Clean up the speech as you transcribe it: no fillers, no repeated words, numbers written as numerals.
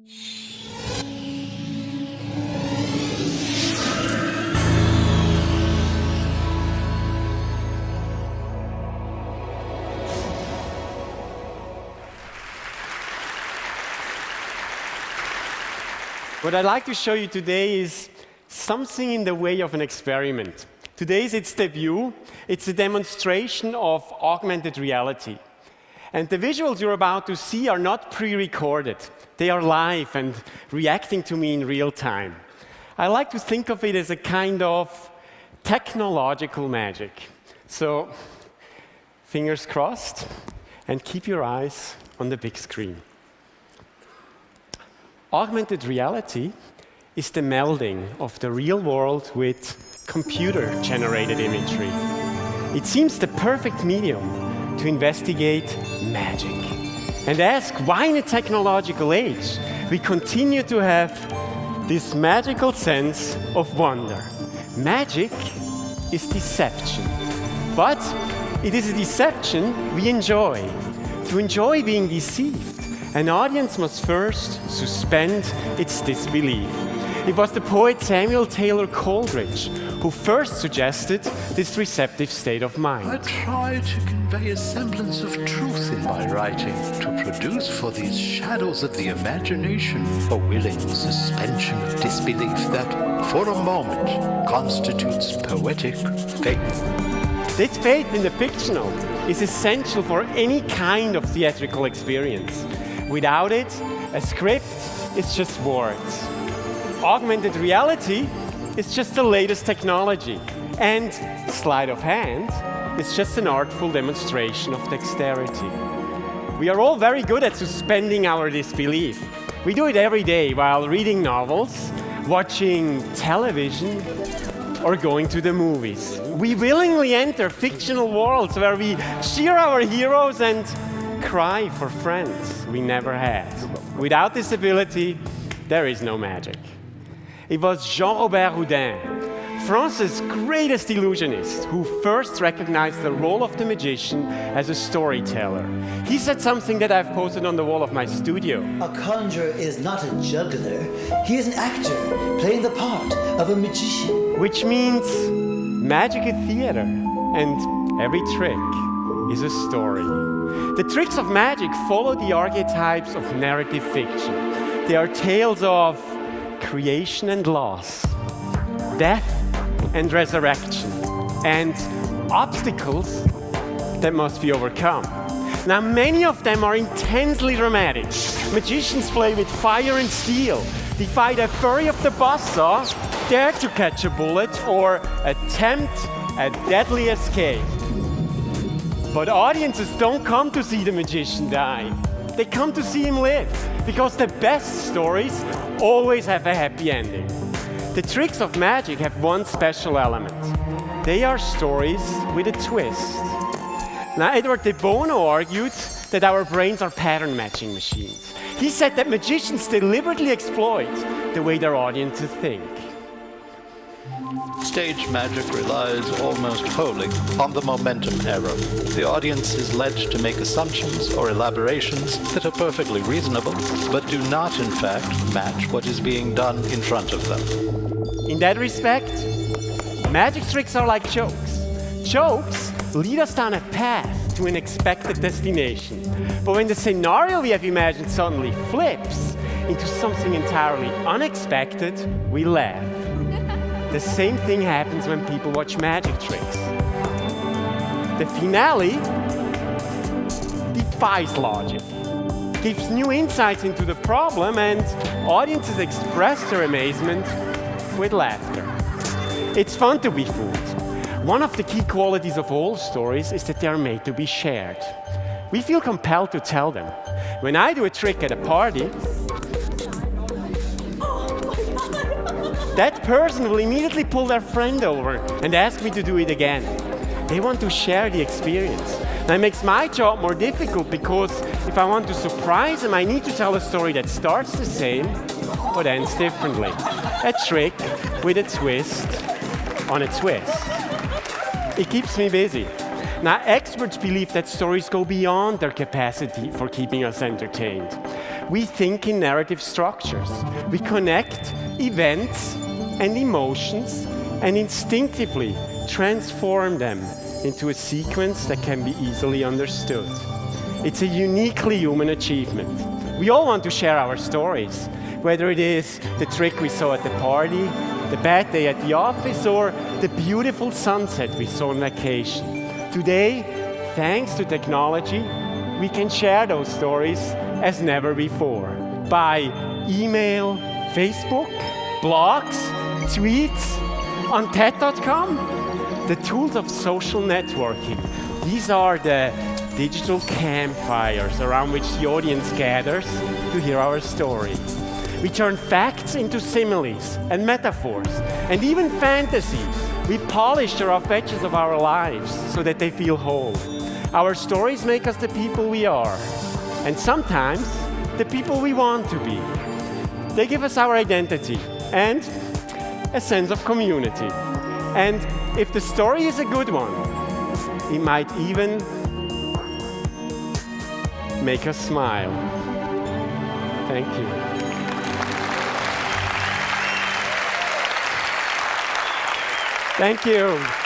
What I'd like to show you today is something in the way of an experiment. Today's its debut. It's a demonstration of augmented reality. And the visuals you're about to see are not pre-recorded. They are live and reacting to me in real time. I like to think of it as a kind of technological magic. So, fingers crossed, and keep your eyes on the big screen. Augmented reality is the melding of the real world with computer-generated imagery. It seems the perfect medium to investigate magic and ask why in a technological age we continue to have this magical sense of wonder. Magic is deception, but it is a deception we enjoy. To enjoy being deceived, an audience must first suspend its disbelief. It was the poet Samuel Taylor Coleridge who first suggested this receptive state of mind. I try to convey a semblance of truth in my writing, to produce for these shadows of the imagination a willing suspension of disbelief that, for a moment, constitutes poetic faith. This faith in the fictional is essential for any kind of theatrical experience. Without it, a script is just words. Augmented reality is just the latest technology. And sleight of hand is just an artful demonstration of dexterity. We are all very good at suspending our disbelief. We do it every day while reading novels, watching television, or going to the movies. We willingly enter fictional worlds where we cheer our heroes and cry for friends we never had. Without this ability, there is no magic. It was Jean-Robert Houdin, France's greatest illusionist, who first recognized the role of the magician as a storyteller. He said something that I've posted on the wall of my studio. A conjurer is not a juggler. He is an actor playing the part of a magician. Which means magic is theater, and every trick is a story. The tricks of magic follow the archetypes of narrative fiction. They are tales of creation and loss, death and resurrection, and obstacles that must be overcome. Now, many of them are intensely dramatic. Magicians play with fire and steel, defy the fury of the buzzsaw, dare to catch a bullet, or attempt a deadly escape. But audiences don't come to see the magician die. They come to see him live, because the best stories always have a happy ending. The tricks of magic have one special element. They are stories with a twist. Now, Edward de Bono argued that our brains are pattern matching machines. He said that magicians deliberately exploit the way their audiences think. Stage magic relies almost wholly on the momentum error. The audience is led to make assumptions or elaborations that are perfectly reasonable, but do not, in fact, match what is being done in front of them. In that respect, magic tricks are like jokes. Jokes lead us down a path to an expected destination. But when the scenario we have imagined suddenly flips into something entirely unexpected, we laugh. The same thing happens when people watch magic tricks. The finale defies logic, gives new insights into the problem, and audiences express their amazement with laughter. It's fun to be fooled. One of the key qualities of all stories is that they are made to be shared. We feel compelled to tell them. When I do a trick at a party, that person will immediately pull their friend over and ask me to do it again. They want to share the experience. That makes my job more difficult because if I want to surprise them, I need to tell a story that starts the same but ends differently. A trick with a twist on a twist. It keeps me busy. Now, experts believe that stories go beyond their capacity for keeping us entertained. we think in narrative structures. We connect events and emotions and instinctively transform them into a sequence that can be easily understood. It's a uniquely human achievement. We all want to share our stories, whether it is the trick we saw at the party, the bad day at the office, or the beautiful sunset we saw on vacation. Today, thanks to technology, we can share those stories as never before by email, Facebook, blogs, tweets, on TED.com. The tools of social networking, these are the digital campfires around which the audience gathers to hear our story. We turn facts into similes and metaphors, and even fantasies. We polish the rough edges of our lives so that they feel whole. Our stories make us the people we are, and sometimes the people we want to be. They give us our identity and a sense of community. And if the story is a good one, it might even make us smile. Thank you. Thank you.